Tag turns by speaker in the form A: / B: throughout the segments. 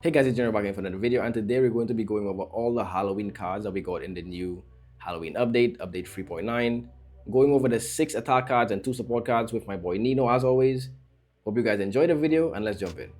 A: Hey guys, it's Jenner back again for another video, and today we're going to be going over all the Halloween cards that we got in the new Halloween update 3.9. Going over the 6 attack cards and 2 support cards with my boy Nino as always. Hope you guys enjoyed the video and let's jump in.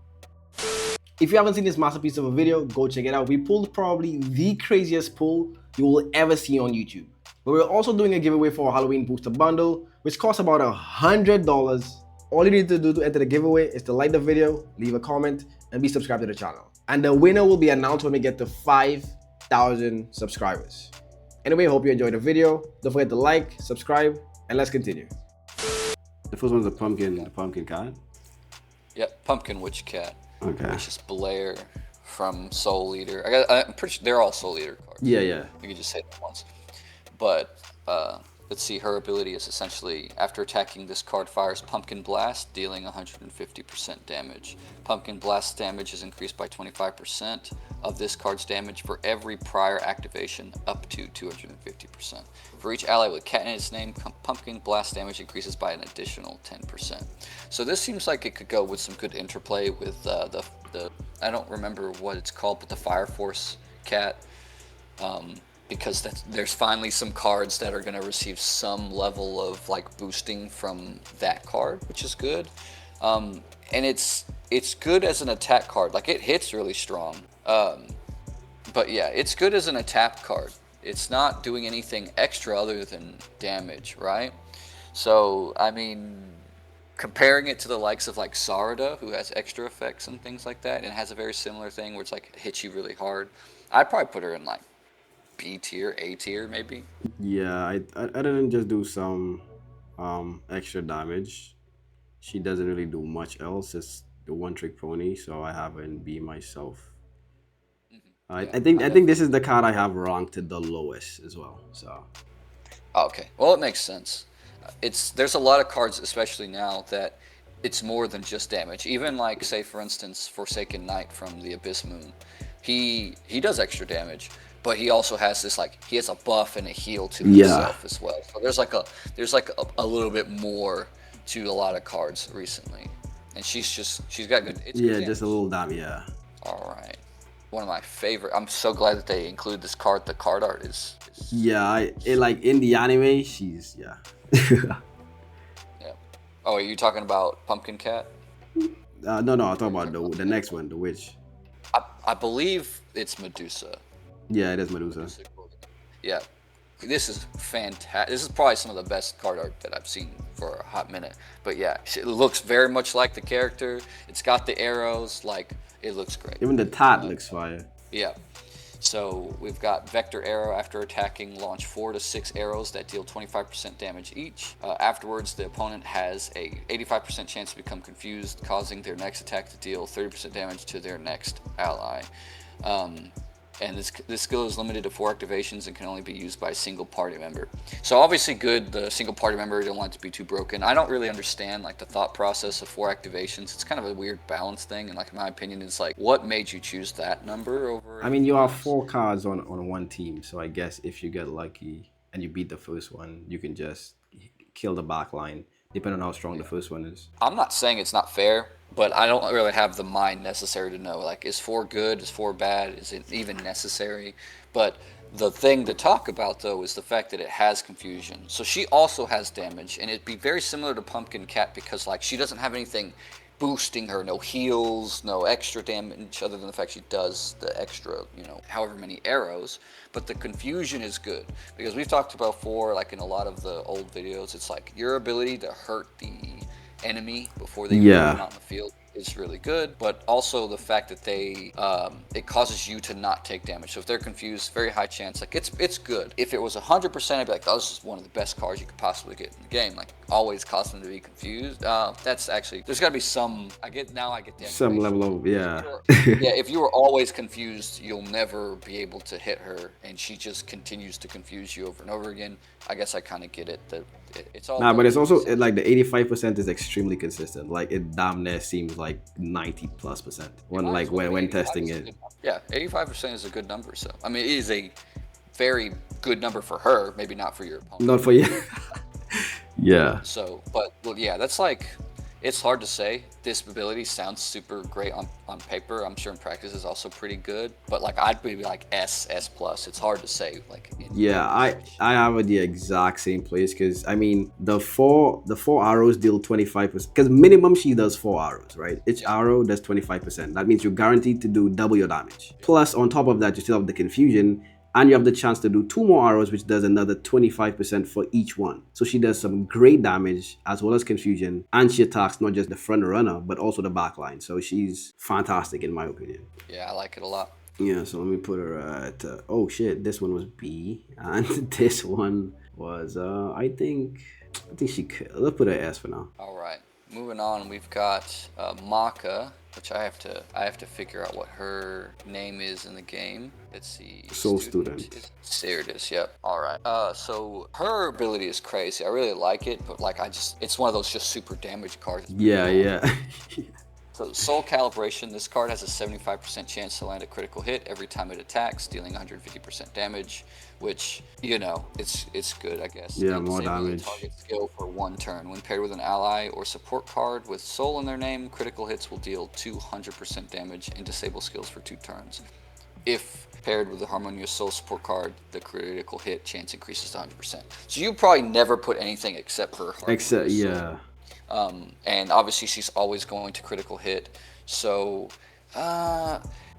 A: If you haven't seen this masterpiece of a video, go check it out. We pulled probably the craziest pull you will ever see on YouTube. But we're also doing a giveaway for a Halloween booster bundle, which costs about $100. All you need to do to enter the giveaway is to like the video, leave a comment, and be subscribed to the channel. And the winner will be announced when we get to 5,000 subscribers. Anyway, hope you enjoyed the video. Don't forget to like, subscribe, and let's continue.
B: The first one's the pumpkin card.
C: Yep, Pumpkin Witch Cat.
B: Okay.
C: Which is Blair from Soul Eater. I'm pretty sure they're all Soul Eater cards.
B: Yeah.
C: You could just say that once. But let's see, her ability is essentially after attacking this card fires Pumpkin Blast, dealing 150% damage. Pumpkin Blast damage is increased by 25% of this card's damage for every prior activation up to 250%. For each ally with cat in its name, Pumpkin Blast damage increases by an additional 10%. So this seems like it could go with some good interplay with the I don't remember what it's called, but the Fire Force cat. Because there's finally some cards that are going to receive some level of like boosting from that card, which is good. And it's good as an attack card. Like it hits really strong. But yeah, it's good as an attack card. It's not doing anything extra other than damage, right? So I mean, comparing it to the likes of like Sarada, who has extra effects and things like that, and has a very similar thing where it's like it hits you really hard, I'd probably put her in like B tier, A tier, maybe.
B: Yeah, I didn't just do some extra damage. She doesn't really do much else. It's the one trick pony, so I have in B myself. I think this is the card I have ranked the lowest as well. So.
C: Okay, well it makes sense. There's a lot of cards, especially now, that it's more than just damage. Even like, say for instance, Forsaken Knight from the Abyss Moon, he does extra damage, but he also has this he has a buff and a heal to himself as well. So there's like a little bit more to a lot of cards recently, and she's got good. Good
B: just a little damage. Yeah.
C: All right, one of my favorite. I'm so glad that they include this card. The card art is
B: like in the anime, she's
C: Yeah. Oh, are you talking about Pumpkin Cat?
B: No, I'm talking about the next one, the witch.
C: I believe it's Medusa.
B: Yeah, it is Medusa.
C: Yeah, this is fantastic. This is probably some of the best card art that I've seen for a hot minute. But yeah, it looks very much like the character. It's got the arrows. Like, it looks great.
B: Even the tat looks fire.
C: Yeah. So we've got Vector Arrow. After attacking, launch 4 to 6 arrows that deal 25% damage each. Afterwards, the opponent has a 85% chance to become confused, causing their next attack to deal 30% damage to their next ally. And this skill is limited to 4 activations and can only be used by a single party member. So obviously good, the single party member, don't want it to be too broken. I don't really understand like the thought process of 4 activations. It's kind of a weird balance thing, and like in my opinion, it's like, what made you choose that number over?
B: I mean, you have 4 cards on one team, so I guess if you get lucky and you beat the first one, you can just kill the back line, depending on how strong the first one is.
C: I'm not saying it's not fair, but I don't really have the mind necessary to know, like, is 4 good, is 4 bad, is it even necessary? But the thing to talk about, though, is the fact that it has confusion. So she also has damage, and it'd be very similar to Pumpkin Cat because, like, she doesn't have anything boosting her, no heals, no extra damage, other than the fact she does the extra, however many arrows. But the confusion is good, because we've talked about before, like in a lot of the old videos, it's like your ability to hurt the enemy before they come out in the field is really good, but also the fact that they it causes you to not take damage. So if they're confused, very high chance, like it's good. If it was 100%, I'd be like, oh, this is one of the best cards you could possibly get in the game. Like, always cause them to be confused. That's actually, there's got to be some. I get the
B: some level of
C: if you were always confused, you'll never be able to hit her, and she just continues to confuse you over and over again. I guess I kind of get it. That it's all.
B: But it's also like the 85% is extremely consistent. Like, it damn near seems like 90+% when testing it.
C: Yeah, 85% is a good number. So I mean, it is a very good number for her. Maybe not for your opponent.
B: Not for you. Yeah.
C: So, but well, yeah, that's like It's hard to say. This ability sounds super great on paper. I'm sure in practice is also pretty good. But like I'd be like S plus. It's hard to say like in
B: Yeah,
C: usage.
B: I have it the exact same place because I mean the four arrows deal 25% because minimum she does four arrows, right? Each
C: Yeah.
B: arrow does 25%. That means you're guaranteed to do double your damage. Plus, on top of that, you still have the confusion, and you have the chance to do two more arrows, which does another 25% for each one. So she does some great damage as well as confusion, and she attacks not just the front runner but also the back line. So she's fantastic in my opinion.
C: Yeah, I like it a lot.
B: Yeah, so let me put her at. Oh shit, this one was B, and this one was. I think she could. Let's put her S for now.
C: All right. Moving on, we've got Maka, which I have to figure out what her name is in the game. It's the
B: Soul
C: student.
B: student.
C: There it is. Yep. All right. So her ability is crazy. I really like it, but like it's one of those just super damage cards.
B: Yeah, yeah.
C: So Soul Calibration, this card has a 75% chance to land a critical hit every time it attacks, dealing 150% damage, which, it's good, I guess.
B: Yeah,
C: And
B: more
C: disable the
B: damage.
C: target skill for 1 turn. When paired with an ally or support card with Soul in their name, critical hits will deal 200% damage and disable skills for 2 turns. If paired with the Harmonious Soul support card, the critical hit chance increases to 100%. So you probably never put anything except for
B: Except,
C: Harmonious Soul.
B: yeah.
C: And obviously she's always going to critical hit. So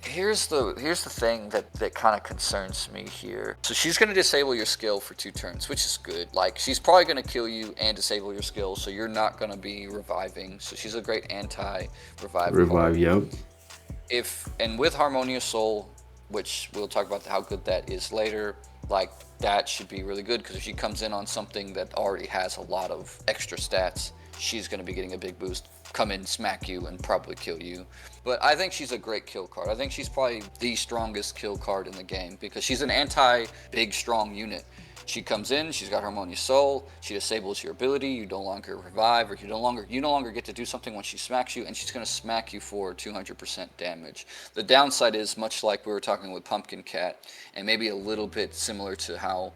C: here's the thing that kind of concerns me here. So she's going to disable your skill for 2 turns, which is good. Like she's probably going to kill you and disable your skill, so you're not going to be reviving. So she's a great anti-revive
B: Revive,
C: card.
B: yep.
C: And with Harmonious Soul, which we'll talk about how good that is later, like that should be really good because if she comes in on something that already has a lot of extra stats, she's going to be getting a big boost, come in, smack you, and probably kill you. But I think she's a great kill card. I think she's probably the strongest kill card in the game because she's an anti-big, strong unit. She comes in, she's got Harmonious Soul, she disables your ability, you no longer revive, or you no longer get to do something when she smacks you, and she's going to smack you for 200% damage. The downside is, much like we were talking with Pumpkin Cat, and maybe a little bit similar to how,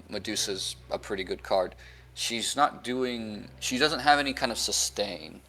C: Medusa's a pretty good card, she doesn't have any kind of sustain.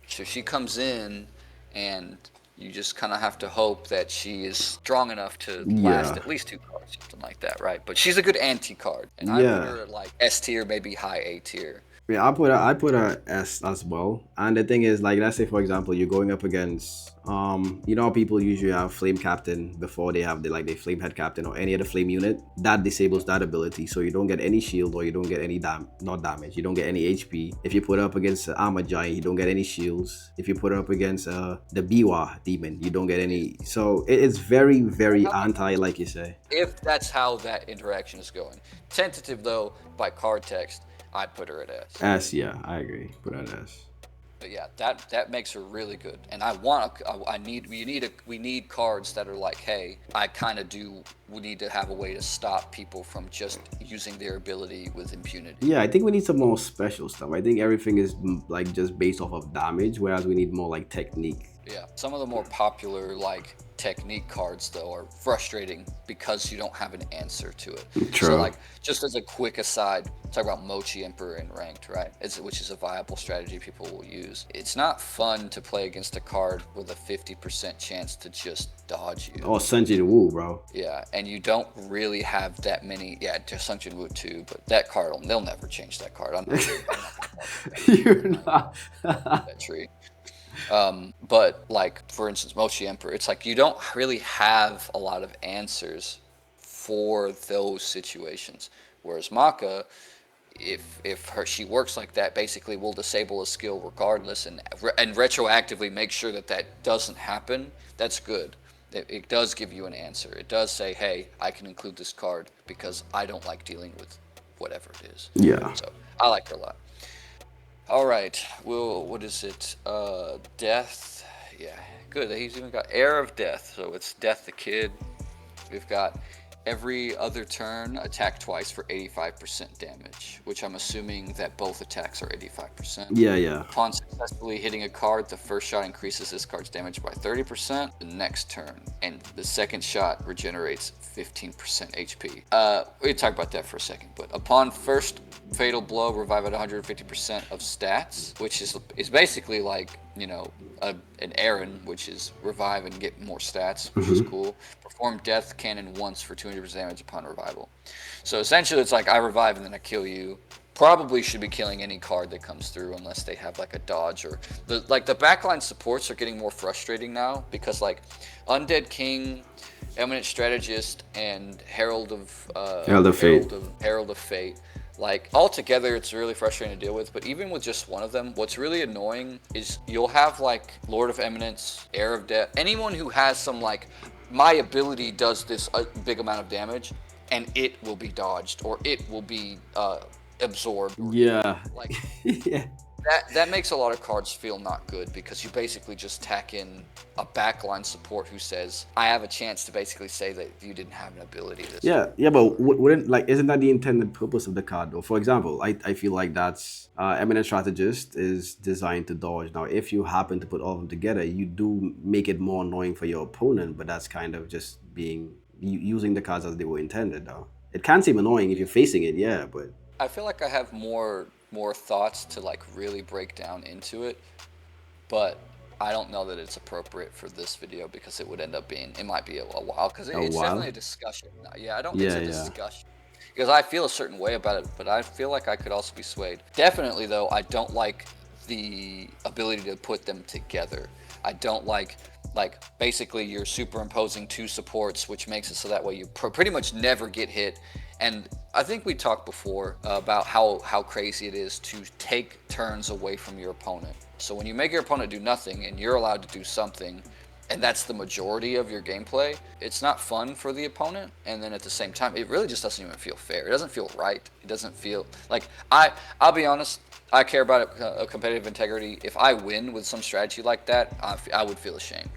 C: So she comes in, and you just kind of have to hope that she is strong enough to last
B: Yeah.
C: at least 2 cards, something like that, right? But she's a good anti card, and I put
B: Yeah.
C: her at like S tier, maybe high A tier.
B: Yeah, I put a S as well. And the thing is, like, let's say for example, you're going up against how people usually have flame captain before they have the flame head captain or any other flame unit that disables that ability, so you don't get any shield or you don't get any not damage, you don't get any HP. If you put it up against armor giant, you don't get any shields. If you put it up against the Biwa demon, you don't get any. So it's very very anti, like you say.
C: If that's how that interaction is going. Tentative though, by card text, I'd put her at S.
B: S, yeah, I agree. Put that S.
C: But yeah, that makes her really good. And we need cards that are like, hey, we need to have a way to stop people from just using their ability with impunity.
B: Yeah, I think we need some more special stuff. I think everything is like just based off of damage, whereas we need more like technique.
C: Yeah, some of the more popular like technique cards though are frustrating because you don't have an answer to it.
B: True.
C: So like just as a quick aside, talk about Mochi Emperor in ranked, right? Which is a viable strategy people will use. It's not fun to play against a card with a 50% chance to just dodge you.
B: Oh, Sunjin Woo, bro.
C: Yeah, and you don't really have that many. Yeah, Sungin Woo too, but that card they'll never change that card. I'm not
B: You're not.
C: that tree. But like for instance, Mochi Emperor, it's like you don't really have a lot of answers for those situations. Whereas Maka, if she works like that, basically we'll disable a skill regardless, and retroactively make sure that doesn't happen. That's good. It does give you an answer. It does say, hey, I can include this card because I don't like dealing with whatever it is.
B: Yeah.
C: So I like her a lot. All right. Well, what is it? Death. Yeah, good. He's even got Heir of Death. So it's Death the Kid. We've got every other turn, attack twice for 85% damage, which I'm assuming that both attacks are 85%.
B: Yeah, yeah.
C: Upon successfully hitting a card, the first shot increases this card's damage by 30%. The next turn, and the second shot regenerates 15% HP. We talk about that for a second, but upon first fatal blow, revive at 150% of stats, which is basically like, you know, an Aaron, which is revive and get more stats, which is cool. Perform death cannon once for 200% damage upon revival. So essentially, it's like I revive and then I kill you. Probably should be killing any card that comes through unless they have like a dodge or the backline supports are getting more frustrating now because like Undead King, Eminent Strategist, and Herald of Fate. Like altogether, it's really frustrating to deal with. But even with just one of them, what's really annoying is you'll have like Lord of Eminence, Heir of Death, anyone who has some like my ability does this a big amount of damage, and it will be dodged or it will be absorbed.
B: Yeah.
C: Like
B: Yeah.
C: that makes a lot of cards feel not good because you basically just tack in a backline support who says, I have a chance to basically say that you didn't have an ability this
B: Yeah, but wouldn't like isn't that the intended purpose of the card though? For example, I feel like that's Eminent Strategist is designed to dodge. Now, if you happen to put all of them together, you do make it more annoying for your opponent, but that's kind of just being using the cards as they were intended though. It can seem annoying if you're facing it, yeah, but
C: I feel like I have more thoughts to like really break down into it, but I don't know that it's appropriate for this video because it would end up being it might be a while because
B: a
C: it's
B: while.
C: definitely a discussion. Yeah, I don't. It's
B: Yeah,
C: a
B: yeah.
C: discussion because I feel a certain way about it, but I feel like I could also be swayed. Definitely though, I don't like the ability to put them together. I don't like basically you're superimposing two supports, which makes it so that way you pretty much never get hit. And I think we talked before about how crazy it is to take turns away from your opponent. So when you make your opponent do nothing and you're allowed to do something, and that's the majority of your gameplay, it's not fun for the opponent. And then at the same time, it really just doesn't even feel fair. It doesn't feel right. It doesn't feel like I'll be honest. I care about competitive integrity. If I win with some strategy like that, I would feel ashamed.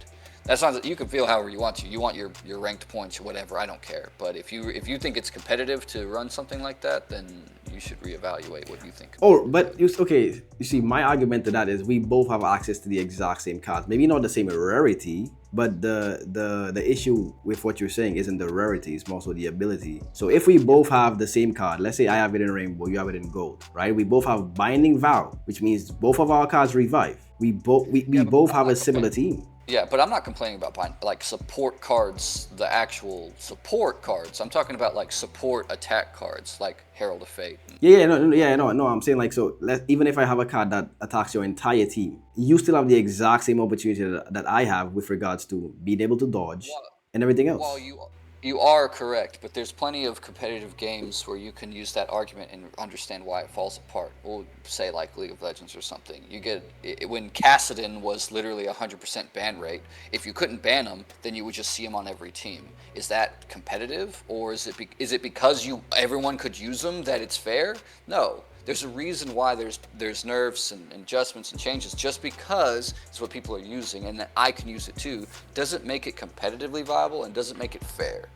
C: That's not. You can feel however you want to. You want your ranked points or whatever. I don't care. But if you think it's competitive to run something like that, then you should reevaluate what you think.
B: Oh, but okay. You see, my argument to that is we both have access to the exact same cards. Maybe not the same rarity, but the issue with what you're saying isn't the rarity; it's more so the ability. So if we both have the same card, let's say I have it in rainbow, you have it in gold, right? We both have binding vow, which means both of our cards revive. We both have a similar team.
C: Yeah, but I'm not complaining about buying like support cards, the actual support cards. I'm talking about like support attack cards, like Herald of Fate.
B: No. I'm saying like so. Even if I have a card that attacks your entire team, you still have the exact same opportunity that I have with regards to being able to dodge and everything else.
C: Well, you are correct, but there's plenty of competitive games where you can use that argument and understand why it falls apart. We'll say like League of Legends or something. You get when Kassadin was literally 100% ban rate. If you couldn't ban him, then you would just see him on every team. Is that competitive, or is it because everyone could use him that it's fair? No. There's a reason why there's nerfs and adjustments and changes. Just because it's what people are using and that I can use it too doesn't make it competitively viable and doesn't make it fair.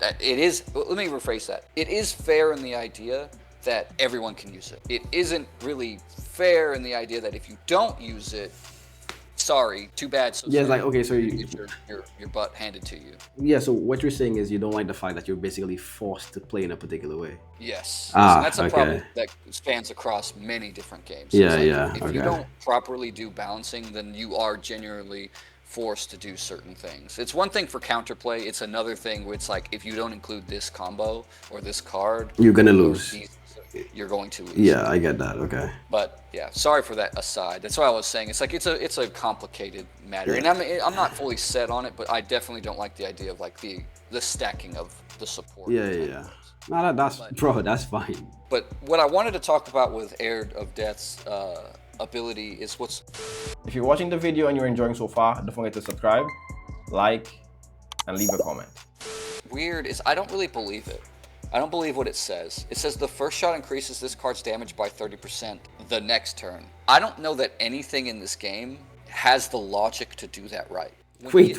C: That it is. Let me rephrase that. It is fair in the idea that everyone can use it. It isn't really fair in the idea that if you don't use it, sorry, too bad. So
B: yeah, it's like okay, so
C: you get your butt handed to you.
B: Yeah, so what you're saying is you don't like the fact that you're basically forced to play in a particular way.
C: Yes.
B: Ah,
C: That's a
B: okay.
C: problem that spans across many different games.
B: Yeah,
C: If
B: okay.
C: you don't properly do balancing, then you are genuinely forced to do certain things. It's one thing for counterplay. It's another thing where it's like if you don't include this combo or this card,
B: You're gonna lose.
C: You're going to lose.
B: Yeah, I get that. Okay.
C: But yeah, sorry for that aside. That's what I was saying. It's like it's a complicated matter, and I'm not fully set on it, but I definitely don't like the idea of like the stacking of the support.
B: Yeah. No, that's fine.
C: But what I wanted to talk about with Heir of Death's ability is what's.
A: If you're watching the video and you're enjoying so far, don't forget to subscribe, like, and leave a comment.
C: Weird is I don't really believe it. I don't believe what it says. It says the first shot increases this card's damage by 30% the next turn. I don't know that anything in this game has the logic to do that right.
B: Wait,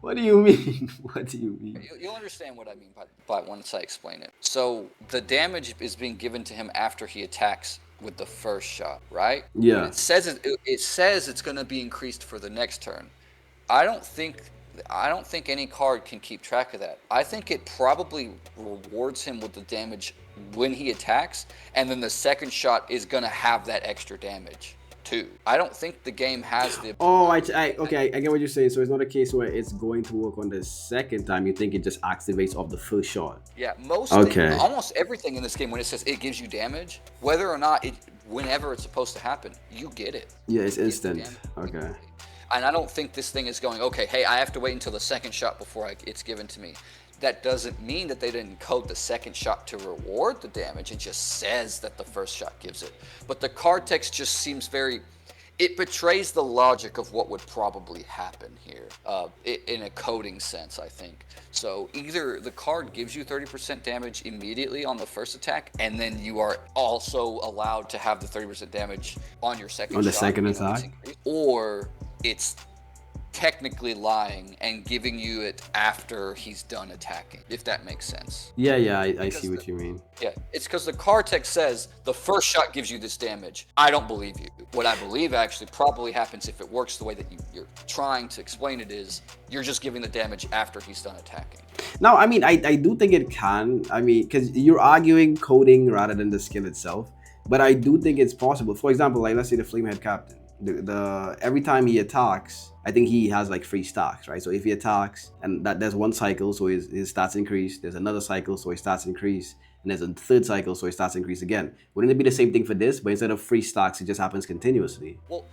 B: what do you mean? What do you mean?
C: You'll understand what I mean by once I explain it. So the damage is being given to him after he attacks with the first shot, right?
B: Yeah.
C: It says it's going to be increased for the next turn. I don't think I don't think any card can keep track of that. I think it probably rewards him with the damage when he attacks, and then the second shot is gonna have that extra damage too. I don't think the game has the.
B: Oh, okay, I get what you're saying. So it's not a case where it's going to work on the second time. You think it just activates off the first shot.
C: Yeah,
B: Okay.
C: almost everything in this game, when it says it gives you damage, whether or not whenever it's supposed to happen, you get it.
B: Yeah, it's
C: You get the
B: instant.
C: damage
B: Okay.
C: immediately. And I don't think this thing is going, okay, hey, I have to wait until the second shot before it's given to me. That doesn't mean that they didn't code the second shot to reward the damage. It just says that the first shot gives it. But the card text just seems it betrays the logic of what would probably happen here in a coding sense, I think. So either the card gives you 30% damage immediately on the first attack, and then you are also allowed to have the 30% damage on your second
B: On the
C: shot,
B: second
C: it's
B: attack?
C: increased, or it's technically lying and giving you it after he's done attacking, if that makes sense.
B: Yeah, I see what you mean.
C: Yeah, it's because the card text says the first shot gives you this damage. I don't believe you. What I believe actually probably happens if it works the way that you're trying to explain it is you're just giving the damage after he's done attacking.
B: Now, I mean, I do think it can. I mean, because you're arguing coding rather than the skill itself. But I do think it's possible. For example, like let's say the Flamehead Captain. The every time he attacks, I think he has like 3 stacks, right? So if he attacks and there's one cycle, so his stats increase. There's another cycle, so his stats increase. And there's a third cycle, so his stats increase again. Wouldn't it be the same thing for this? But instead of 3 stacks, it just happens continuously.
C: Well,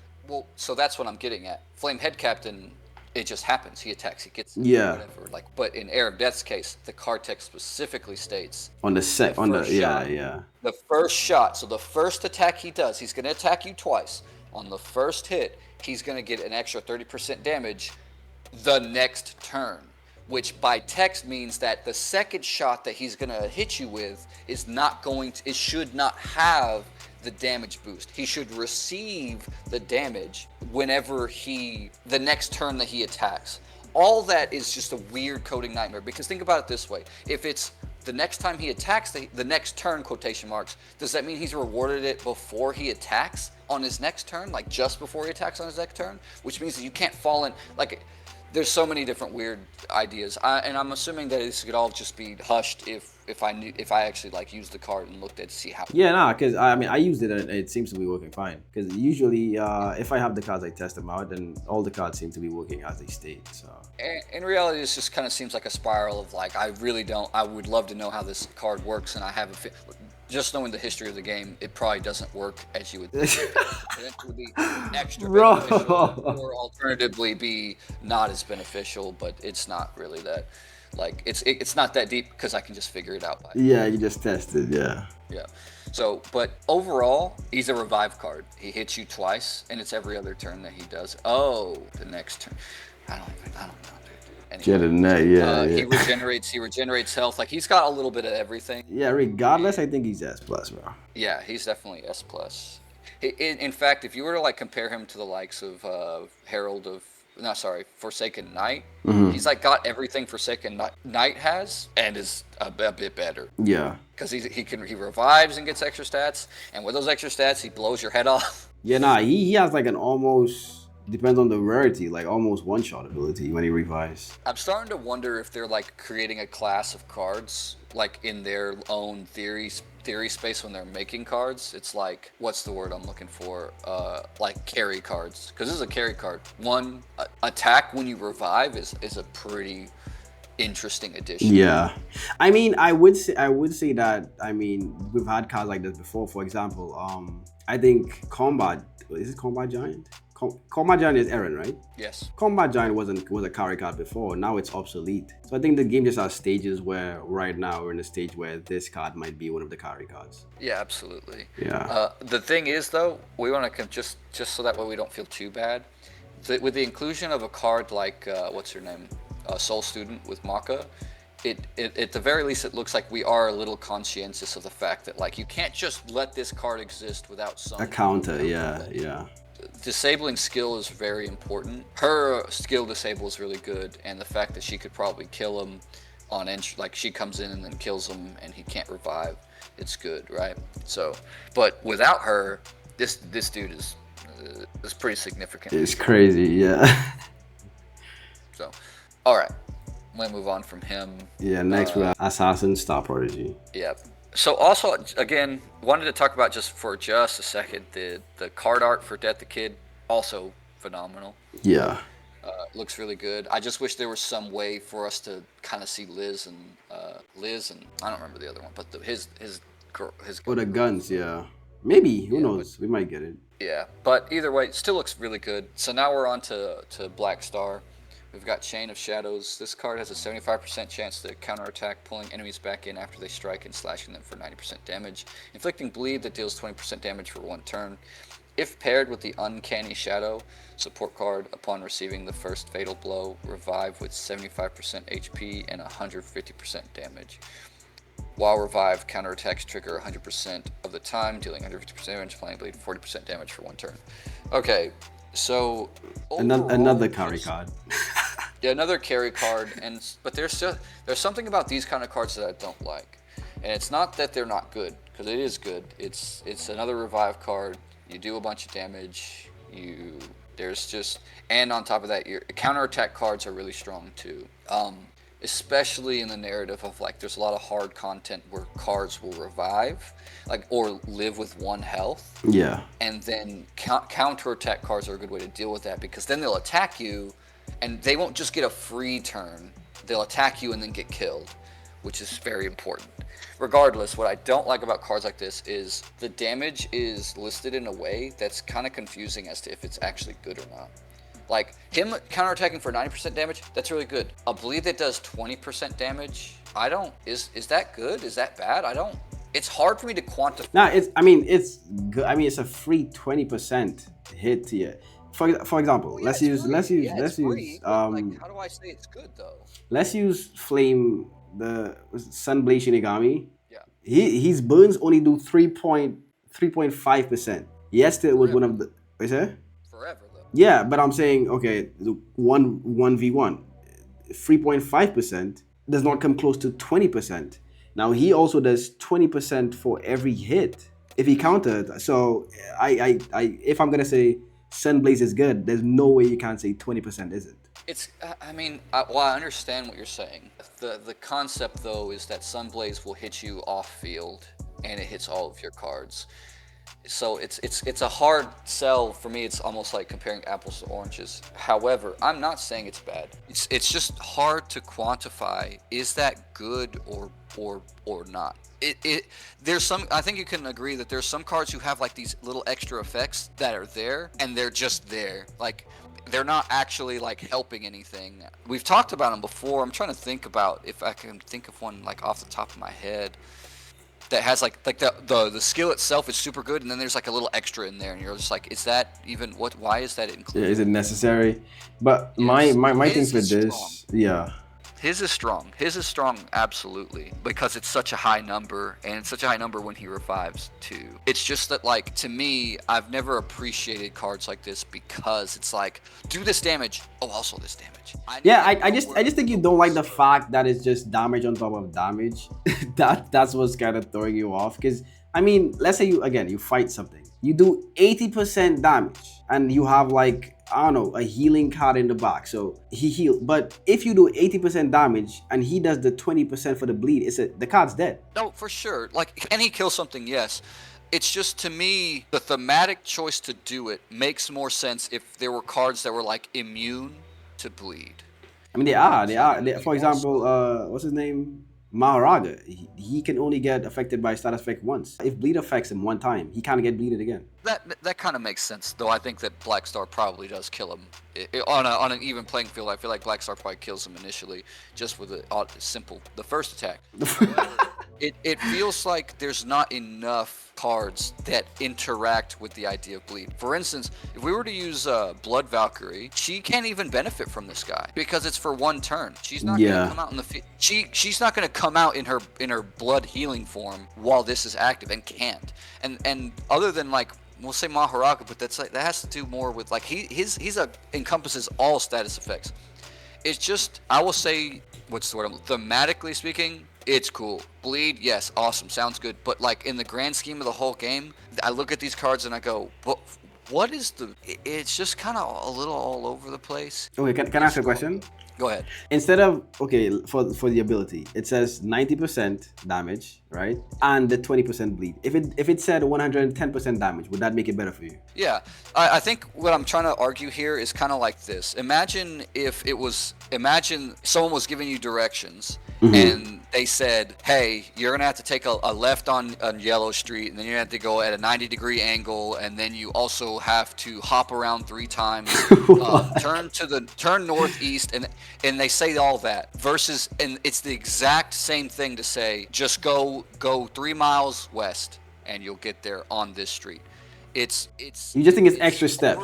C: so that's what I'm getting at. Flamehead Captain, it just happens. He attacks, he gets
B: Yeah.
C: whatever. Like, but in Arab Death's case, the card text specifically states
B: On the set, on the
C: first
B: yeah,
C: shot.
B: yeah.
C: The first shot, so the first attack he does, he's going to attack you twice. On the first hit, he's going to get an extra 30% damage the next turn, which by text means that the second shot that he's going to hit you with is not going to, it should not have the damage boost. He should receive the damage whenever the next turn that he attacks. All that is just a weird coding nightmare, because think about it this way. If it's the next time he attacks, the next turn, quotation marks, does that mean he's rewarded it before he attacks on his next turn? Like just before he attacks on his next turn? Which means that you can't fall in, like, there's so many different weird ideas. And I'm assuming that this could all just be hushed if I actually like used the card and looked at to see how.
B: Yeah, nah, because I mean, I used it and it seems to be working fine. Because usually, if I have the cards, I test them out, and all the cards seem to be working as they state. So
C: In reality, this just kind of seems like a spiral of like, I would love to know how this card works, and I haven't. Just knowing the history of the game, it probably doesn't work as you would think. It would be extra beneficial, or alternatively be not as beneficial, but it's not really that. Like, it's not that deep because I can just figure it out.
B: yeah, you just tested, yeah.
C: Yeah. So, but overall, he's a revive card. He hits you twice, and it's every other turn that he does. Oh, the next turn. I don't know, dude. Anyway,
B: Get a net, yeah.
C: He regenerates health. Like, he's got a little bit of everything.
B: Yeah, regardless, I think he's S plus, bro.
C: Yeah, he's definitely S plus. In fact, if you were to like compare him to the likes of Forsaken Knight, he's like got everything Forsaken Knight has, and is a bit better.
B: Yeah.
C: Because he revives and gets extra stats, and with those extra stats, he blows your head off.
B: Yeah, nah, he has like an almost, depends on the rarity, like almost one-shot ability when he revives.
C: I'm starting to wonder if they're like creating a class of cards, like in their own theory space when they're making cards. It's like, what's the word I'm looking for? Like carry cards, because this is a carry card. One attack when you revive is a pretty interesting addition.
B: Yeah, I mean, I would say that, I mean, we've had cards like this before. For example, I think is it Combat Giant? Combat Giant is Aaron, right?
C: Yes.
B: Combat Giant was a carry card before. Now it's obsolete. So I think the game just has stages where right now we're in a stage where this card might be one of the carry cards.
C: Yeah, absolutely.
B: Yeah.
C: The thing is, though, we want to just so that way we don't feel too bad. With the inclusion of a card like what's her name, Soul Student with Maka, it at the very least it looks like we are a little conscientious of the fact that like you can't just let this card exist without some
B: A counter, yeah.
C: Disabling skill is very important. Her skill disable is really good, and the fact that she could probably kill him on entry, like she comes in and then kills him and he can't revive, it's good, right? So, but without her, this dude is pretty significant.
B: It's crazy, yeah.
C: So, All right, I'm gonna move on from him.
B: Yeah, next we have Assassin Star Prodigy.
C: Yep. So also, again, wanted to talk about just for just a second the card art for Death the Kid, also phenomenal.
B: Yeah.
C: Looks really good. I just wish there was some way for us to kind of see Liz and I don't remember the other one, but his girl his
B: Oh, the
C: girl.
B: guns, yeah. Maybe, who
C: Yeah, but
B: knows? We might get it.
C: yeah, but either way, it still looks really good. So now we're on to Black Star. We've got Chain of Shadows. This card has a 75% chance to counterattack, pulling enemies back in after they strike and slashing them for 90% damage. Inflicting bleed that deals 20% damage for 1 turn. If paired with the Uncanny Shadow support card, upon receiving the first fatal blow, revive with 75% HP and 150% damage. While revived, counterattacks trigger 100% of the time, dealing 150% damage, applying bleed 40% damage for 1 turn. Okay, so
B: Another carry card.
C: yeah, another carry card, but there's something about these kind of cards that I don't like, and it's not that they're not good, because it is good. It's another revive card. You do a bunch of damage. And on top of that, your counterattack cards are really strong too. Especially in the narrative of like, there's a lot of hard content where cards will revive, like or live with 1 health.
B: Yeah.
C: And then counterattack cards are a good way to deal with that, because then they'll attack you, and they won't just get a free turn. They'll attack you and then get killed, which is very important. Regardless, what I don't like about cards like this is the damage is listed in a way that's kind of confusing as to if it's actually good or not. Like, him counterattacking for 90% damage, that's really good. A bleed that does 20% damage, is that good? Is that bad? It's hard for me to quantify.
B: Nah, it's good. I mean, it's a free 20% hit here. For example, let's use
C: free, but, like, how do I say it's good though?
B: let's use Flame, the Sunblaze Shinigami.
C: Yeah.
B: His burns only do 3.5%. Yesterday was one of the, what's that?
C: Forever though.
B: Yeah, but I'm saying, okay, the 1v1, 3.5% does not come close to 20%. Now he also does 20% for every hit if he countered. So if I'm gonna say Sunblaze is good, there's no way you can't say 20%, is it?
C: I understand what you're saying. The concept though is that Sunblaze will hit you off field, and it hits all of your cards. So it's a hard sell for me. It's almost like comparing apples to oranges. However, I'm not saying it's bad. It's just hard to quantify. Is that good or not? There's some. I think you can agree that there's some cards who have like these little extra effects that are there, and they're just there. Like, they're not actually like helping anything. We've talked about them before. I'm trying to think about if I can think of one like off the top of my head that has like the skill itself is super good, and then there's like a little extra in there, and you're just like, is that even what? Why is that included?
B: Yeah, is it necessary? But
C: Yes.
B: my things with
C: His is
B: this, yeah.
C: His is strong. His is strong, absolutely, because it's such a high number, and it's such a high number when he revives too. It's just that, like, to me, I've never appreciated cards like this because it's like, do this damage. Oh, also this damage.
B: I just think you don't like the fact that it's just damage on top of damage. That's what's kind of throwing you off. Because I mean, let's say you fight something, you do 80% damage, and you have like, I don't know, a healing card in the back, so he healed. But if you do 80% damage and he does the 20% for the bleed, the card's dead.
C: No, for sure. Like, can he kill something? Yes. It's just, to me, the thematic choice to do it makes more sense if there were cards that were like immune to bleed.
B: I mean, they are. For example, what's his name? Maharaga. He can only get affected by status effect once. If bleed affects him one time, he can't get bleeded again.
C: That kind of makes sense, though. I think that Black Star probably does kill him on an even playing field. I feel like Black Star probably kills him initially just with the first attack. It feels like there's not enough cards that interact with the idea of bleed. For instance, if we were to use Blood Valkyrie, she can't even benefit from this guy because it's for 1 turn. She's not going to come out in the field. She's not going to come out in her blood healing form while this is active, and can't. And other than like, we'll say Maharaga, but that has to do more with like encompasses all status effects. It's just, I will say, what's the word? Thematically speaking, it's cool. Bleed, yes, awesome, sounds good. But like, in the grand scheme of the whole game, I look at these cards and I go, what is the? It's just kind of a little all over the place.
B: Okay, can I ask a question?
C: Go ahead.
B: Instead of, okay, for the ability, it says 90% damage, right? And the 20% bleed. If it said 110% damage, would that make it better for you?
C: Yeah, I think what I'm trying to argue here is kind of like this. Imagine someone was giving you directions and they said, hey, you're going to have to take a left on Yellow Street, and then you have to go at a 90-degree angle, and then you also have to hop around 3 times, turn northeast, and they say all that. Versus, and it's the exact same thing to say, just go 3 miles west, and you'll get there on this street. It's
B: You just think it's extra steps.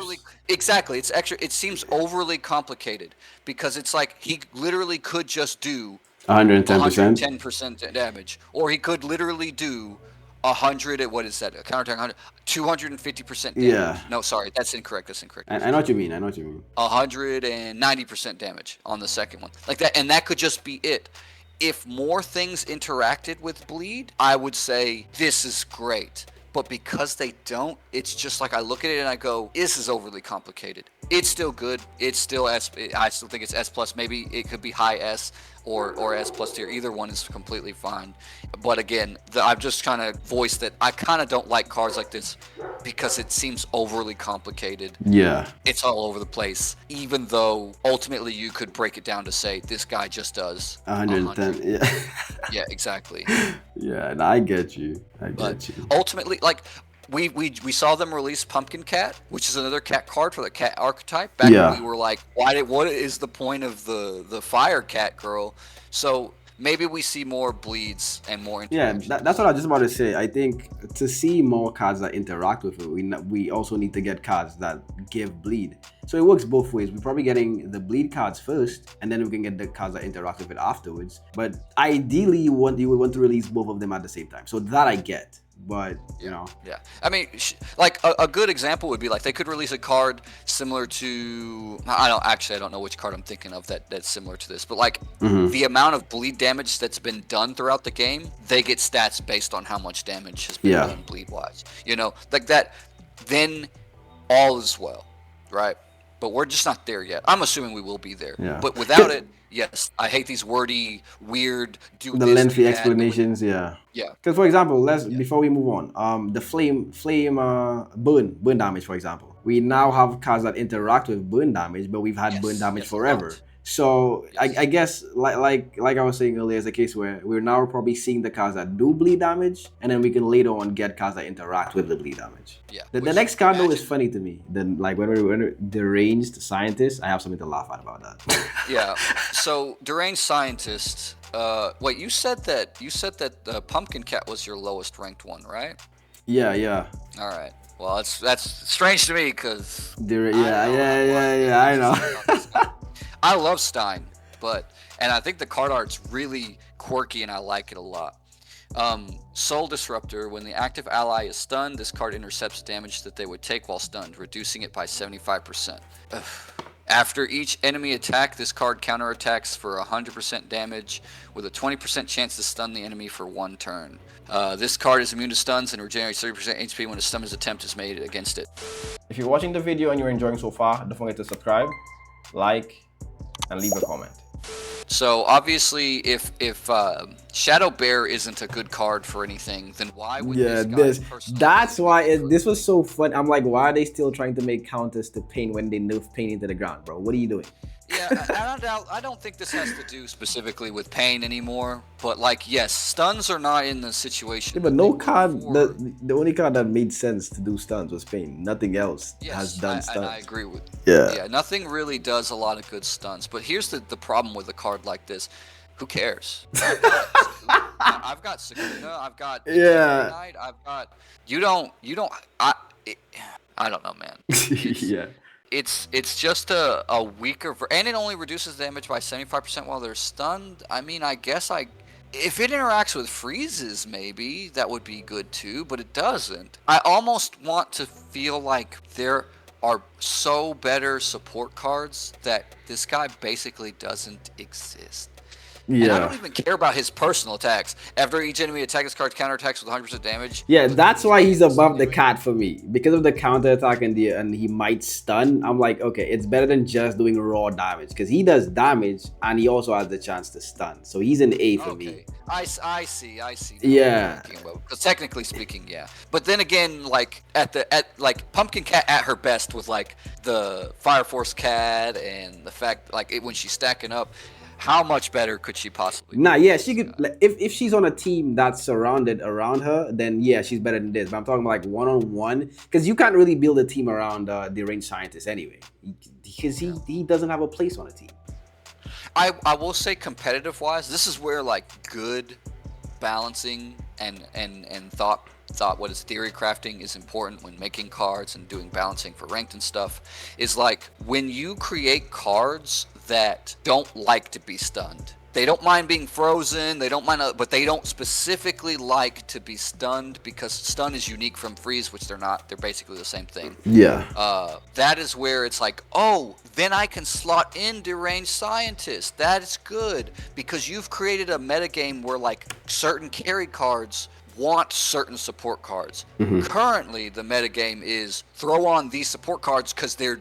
C: Exactly, it's extra. It seems overly complicated because it's like he literally could just do
B: 110%.
C: 110% damage, or he could literally do 100 at, what is that? A counterattack 100, 250% damage.
B: Yeah.
C: No, sorry, that's incorrect.
B: I know what you mean. I know what you mean.
C: 190% damage on the second one, like that, and that could just be it. If more things interacted with bleed, I would say this is great. But because they don't, it's just like I look at it and I go, this is overly complicated. It's still good. It's still S. I still think it's S plus. Maybe it could be high S or S plus tier. Either one is completely fine. But again, I'm just trying to voice that I kind of don't like cards like this because it seems overly complicated.
B: Yeah.
C: It's all over the place. Even though ultimately you could break it down to say this guy just does
B: 110. Yeah.
C: Yeah, exactly.
B: Yeah, and I get you.
C: But ultimately, like we saw them release Pumpkin Cat, which is another cat card for the cat archetype. Back when we were like, what is the point of the fire cat girl? So maybe we see more bleeds and more interactions.
B: Yeah, that's what I was just about to say. I think to see more cards that interact with it, we also need to get cards that give bleed. So it works both ways. We're probably getting the bleed cards first, and then we can get the cards that interact with it afterwards. But ideally, you would want to release both of them at the same time. So that I get. But you know,
C: yeah, I mean, like a good example would be like they could release a card similar to, I don't know which card I'm thinking of that's similar to this, but like the amount of bleed damage that's been done throughout the game, they get stats based on how much damage has been done bleed wise, like that. Then all is well, right? But we're just not there yet. I'm assuming we will be there.
B: Yeah.
C: But without it, yes, I hate these wordy, weird,
B: lengthy explanations. Yeah.
C: Yeah.
B: Because for example, before we move on, the flame burn damage, for example. We now have cards that interact with burn damage, but we've had burn damage forever. So I guess like I was saying earlier, it's a case where we're now probably seeing the cards that do bleed damage, and then we can later on get cards that interact with the bleed damage.
C: Yeah.
B: The next card though is funny to me. Then like when we're Deranged Scientist, I have something to laugh at about that.
C: Yeah. So Deranged Scientist. Wait, you said that Pumpkin Cat was your lowest ranked one, right?
B: Yeah.
C: All right. Well, that's strange to me because
B: I know.
C: I love Stein, and I think the card art's really quirky and I like it a lot. Soul Disruptor. When the active ally is stunned, this card intercepts damage that they would take while stunned, reducing it by 75%. After each enemy attack, this card counterattacks for 100% damage with a 20% chance to stun the enemy for 1 turn. This card is immune to stuns and regenerates 30% HP when a summon's attempt is made against it.
A: If you're watching the video and you're enjoying so far, don't forget to subscribe, like, and leave a comment.
C: So obviously, if Shadow Bear isn't a good card for anything, then why would
B: that's why this was so fun. I'm like, why are they still trying to make counters to pain when they nerf pain into the ground, bro? What are you doing?
C: Yeah, I don't think this has to do specifically with pain anymore. But like, yes, stuns are not in the situation.
B: Yeah, but no card. The only card that made sense to do stuns was pain. Nothing else has done stuns.
C: And I agree with.
B: Yeah,
C: nothing really does a lot of good stuns. But here's the problem with a card like this. Who cares? I've got Sakuna. I've got Knight. I've got you don't. I don't know, man.
B: Yeah.
C: It's just a weaker and it only reduces damage by 75% while they're stunned. I mean, I guess if it interacts with freezes, maybe that would be good too, but it doesn't. I almost want to feel like there are so better support cards that this guy basically doesn't exist. And I don't
A: Yeah.
C: even care about his personal attacks. After each enemy attack, this card counterattacks with 100% damage.
A: Yeah,
C: With
A: that's why he's above the
C: damage.
A: cat for me because of the counter attack and he might stun. I'm like, okay, it's better than just doing raw damage because he does damage and he also has the chance to stun. So he's an A for me.
C: Okay, I see now what
A: Yeah,
C: you're thinking about. Because technically speaking, yeah. But then again, like at like Pumpkin Cat at her best with like the Fire Force Cat and the fact like when she's stacking up, how much better could she possibly
A: nah,
C: be
A: yeah,
C: than
A: she
C: this
A: could.
C: guy?
A: Like, if she's on a team that's surrounded around her, then yeah, she's better than this. But I'm talking about like one on one because you can't really build a team around the Deranged Scientist anyway, because
C: Yeah.
A: he doesn't have a place on a team.
C: I will say competitive wise, this is where like good balancing and thought what is theory crafting is important when making cards and doing balancing for ranked and stuff is like when you create cards that don't like to be stunned. They don't mind being frozen, they don't mind, but they don't specifically like to be stunned because stun is unique from freeze, which they're not. They're basically the same thing.
A: Yeah,
C: That is where it's like, oh, then I can slot in Deranged Scientist. That is good because you've created a metagame where like certain carry cards want certain support cards. Currently, the metagame is throw on these support cards because they're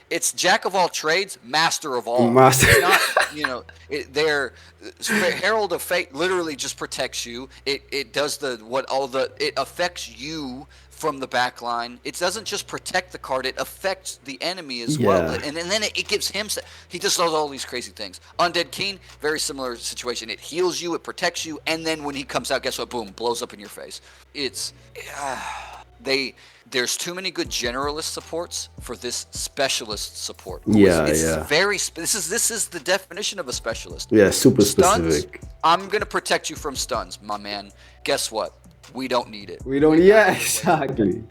C: it's jack of all trades, master of all.
A: Master.
C: It's not, they're Herald of Fate literally just protects you. It does it affects you from the back line. It doesn't just protect the card, it affects the enemy as well.
A: Yeah.
C: And then it gives him, he just does all these crazy things. Undead Keen, very similar situation. It heals you, it protects you, and then when he comes out, guess what? Boom, blows up in your face. It's, there's too many good generalist supports for this specialist support.
A: Yeah,
C: It's
A: yeah.
C: this is the definition of a specialist.
A: Yeah, super
C: Stuns,
A: specific.
C: I'm gonna protect you from stuns, my man. Guess what? We don't need it.
A: We don't. Yeah, exactly.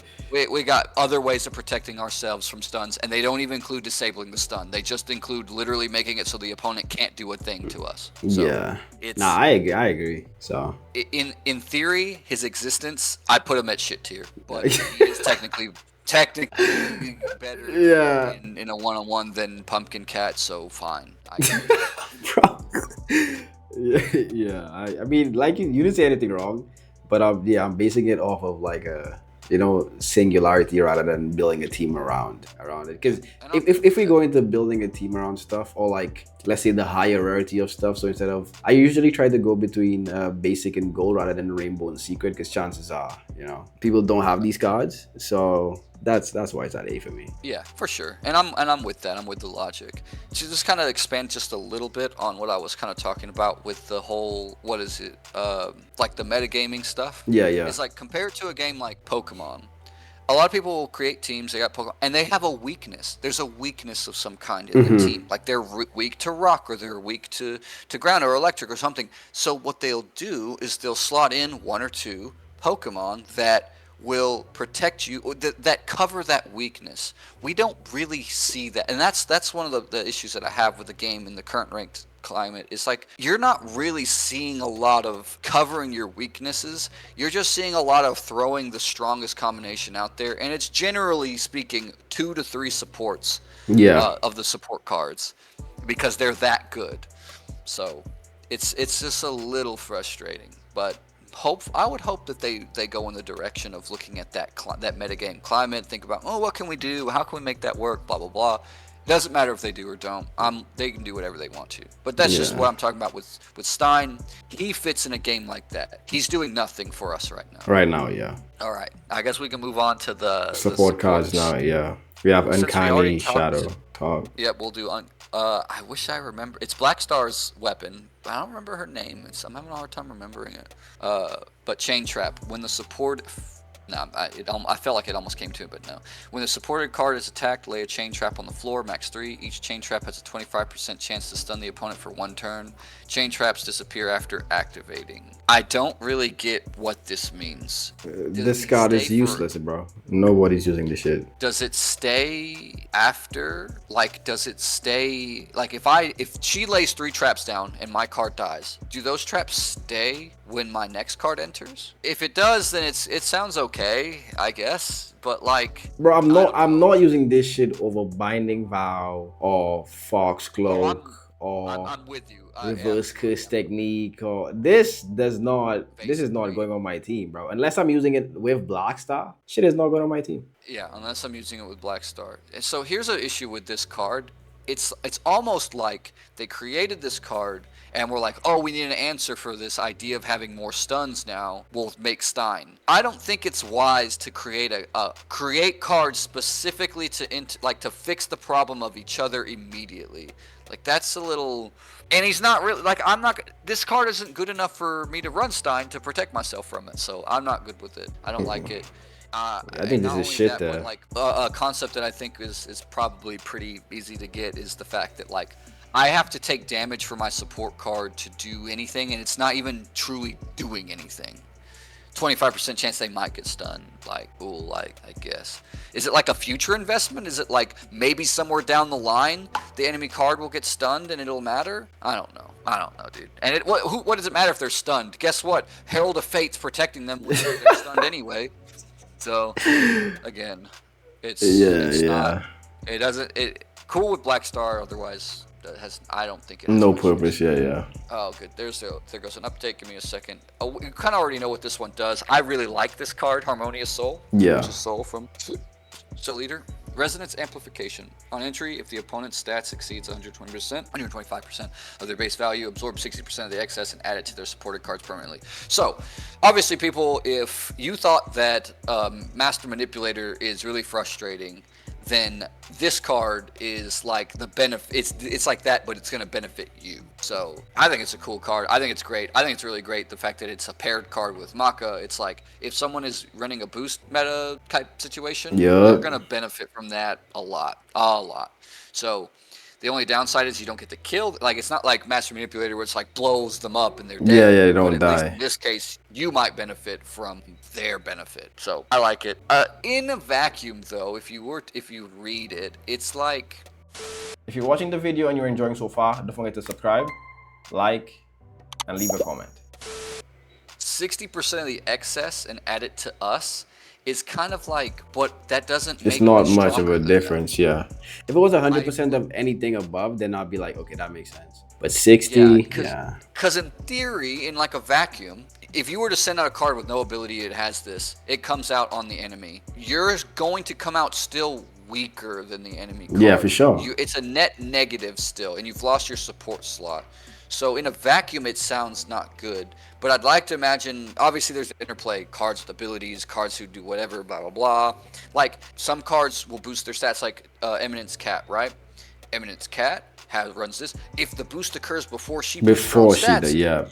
C: We got other ways of protecting ourselves from stuns, and they don't even include disabling the stun. They just include literally making it so the opponent can't do a thing to us. So
A: Yeah.
C: it's,
A: Nah, I agree. I agree. So.
C: in theory, his existence, I put him at shit tier, but he is technically better
A: Yeah.
C: in a one-on-one than Pumpkin Cat. So fine.
A: Bro. Yeah. I mean, like you didn't say anything wrong, but yeah, I'm basing it off of like a singularity rather than building a team around it. Because if we go into building a team around stuff or like let's say the higher rarity of stuff, so instead of I usually try to go between basic and gold rather than rainbow and secret because chances are people don't have these cards, so that's why it's at A for me.
C: Yeah, for sure, and I'm with that. I'm with the logic. To just kind of expand just a little bit on what I was kind of talking about with the whole what is it, like the metagaming stuff.
A: Yeah.
C: It's like compared to a game like Pokemon. A lot of people will create teams. They got Pokemon, and they have a weakness. There's a weakness of some kind in the team. Like they're weak to rock, or they're weak to ground, or electric, or something. So what they'll do is they'll slot in one or two Pokemon that will protect you, that cover that weakness. We don't really see that, and that's one of the issues that I have with the game in the current ranked climate. It's like you're not really seeing a lot of covering your weaknesses. You're just seeing a lot of throwing the strongest combination out there, and it's generally speaking 2 to 3 supports of the support cards because they're that good. So it's just a little frustrating, but I would hope that they go in the direction of looking at that metagame climate, think about, what can we do, how can we make that work, blah blah blah. It doesn't matter if they do or don't. They can do whatever they want to. But that's just what I'm talking about with Stein. He fits in a game like that. He's doing nothing for us right now.
A: Right now, yeah.
C: All right, I guess we can move on to the
A: Support cards now, yeah. We have Unkind, Shadow, Talk.
C: Yeah, we'll do I wish I remember. It's Black Star's weapon. I don't remember her name. I'm having a hard time remembering it. But Chain Trap. When the support... No, I felt like it almost came to it, but no. When the supported card is attacked, lay a chain trap on the floor, max 3. Each chain trap has a 25% chance to stun the opponent for 1 turn. Chain traps disappear after activating. I don't really get what this means.
A: This card is useless, bro. Nobody's using this shit.
C: Does it stay after? Like, does it stay... Like, if she lays 3 traps down and my card dies, do those traps stay when my next card enters? If it does, then it sounds okay, I guess. But like,
A: bro, I'm not using this shit over Binding Vow or Fox Cloak or
C: I'm with you.
A: reverse curse technique, or this is not
C: Basically.
A: going on my team, bro. Unless I'm using it with Black Star, shit is not going on my team.
C: Yeah, unless I'm using it with Black Star. And so here's an issue with this card. It's almost like they created this card and we're like, oh, we need an answer for this idea of having more stuns now. We'll make Stein. I don't think it's wise to create create cards specifically to fix the problem of each other immediately. Like that's a little. And he's not really like I'm not. This card isn't good enough for me to run Stein to protect myself from it. So I'm not good with it. I don't like it.
A: I
C: And
A: think this
C: not
A: is
C: only
A: shit
C: that,
A: there.
C: but like a concept that I think is probably pretty easy to get is the fact that like I have to take damage for my support card to do anything, and it's not even truly doing anything. 25% chance they might get stunned. Like, ooh, like I guess. Is it like a future investment? Is it like maybe somewhere down the line the enemy card will get stunned and it'll matter? I don't know. I don't know, dude. And what does it matter if they're stunned? Guess what? Herald of Fate's protecting them when they're stunned anyway. So, again, it's not. It doesn't. It cool with Black Star. Otherwise, I don't think it has
A: No
C: much
A: purpose.
C: use.
A: Yeah.
C: Oh, good. There goes an update. Give me a second. Oh, you kind of already know what this one does. I really like this card, Harmonious Soul.
A: Yeah.
C: Which is Soul from Soul Leader. Resonance Amplification. On entry, if the opponent's stats exceeds 120%, 125% of their base value, absorb 60% of the excess and add it to their supported cards permanently. So, obviously, people, if you thought that Master Manipulator is really frustrating, then this card is like the benefit. It's like that, but it's going to benefit you. So I think it's a cool card. I think it's great. I think it's really great the fact that it's a paired card with Maka. It's like if someone is running a boost meta type situation, they're going to benefit from that a lot. So the only downside is you don't get to kill. Like it's not like Master Manipulator where it's like blows them up and they're dead.
A: Yeah, they
C: but
A: don't
C: at least
A: die.
C: in this case, you might benefit from their benefit. So I like it. In a vacuum, though, if you read it, it's like.
A: If you're watching the video and you're enjoying so far, don't forget to subscribe, like, and leave a comment.
C: 60% of the excess and add it to us is kind of like, but that doesn't
A: It's
C: make
A: not
C: me
A: much of
C: stronger
A: a
C: than
A: difference, yeah. If it was 100% of anything above, then I'd be like, okay, that makes sense. But 60, yeah.
C: Because in theory, in like a vacuum, if you were to send out a card with no ability, it has this, it comes out on the enemy. You're going to come out still weaker than the enemy card.
A: Yeah, for sure.
C: It's a net negative still, and you've lost your support slot. So in a vacuum, it sounds not good. But I'd like to imagine, obviously there's interplay, cards with abilities, cards who do whatever, blah, blah, blah. Like, some cards will boost their stats, like Eminence Cat, right? Eminence Cat runs this. If the boost occurs before she boosts her own stats,
A: yeah.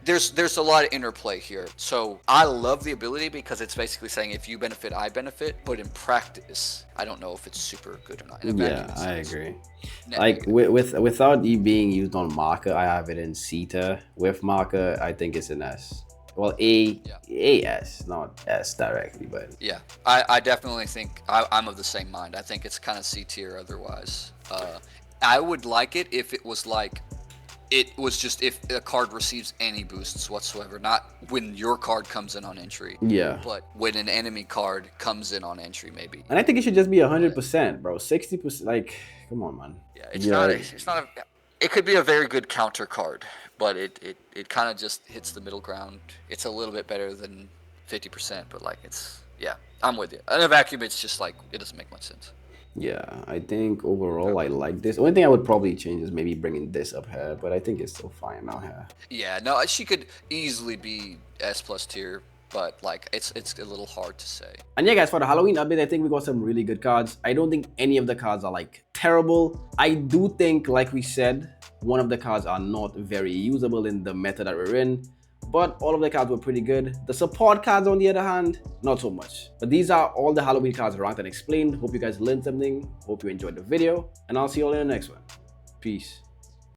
C: there's a lot of interplay here. So I love the ability because it's basically saying if you benefit, I benefit. But in practice, I don't know if it's super good or not.
A: Yeah, I agree. Like without being used on Maka, I have it in Sita. With Maka, I think it's an S. Well, AS, not S directly, but
C: yeah, I definitely think I'm of the same mind. I think it's kind of C tier otherwise. I would like it if it was like. It was just if a card receives any boosts whatsoever, not when your card comes in on entry.
A: Yeah.
C: But when an enemy card comes in on entry, maybe.
A: And I think it should just be 100%, bro. 60%, like, come on, man.
C: Yeah, it's not. It could be a very good counter card, but it kind of just hits the middle ground. It's a little bit better than 50%, but like yeah, I'm with you. In a vacuum, it's just like it doesn't make much sense.
A: Yeah, I think overall I like this. Only thing I would probably change is maybe bringing this up here, but I think it's still fine now here.
C: Yeah, no, she could easily be S+ tier, but like it's a little hard to say.
A: And yeah, guys, for the Halloween update, I think we got some really good cards. I don't think any of the cards are like terrible. I do think, like we said, one of the cards are not very usable in the meta that we're in. But all of the cards were pretty good. The support cards, on the other hand, not so much. But these are all the Halloween cards ranked and explained. Hope you guys learned something. Hope you enjoyed the video. And I'll see you all in the next one. Peace.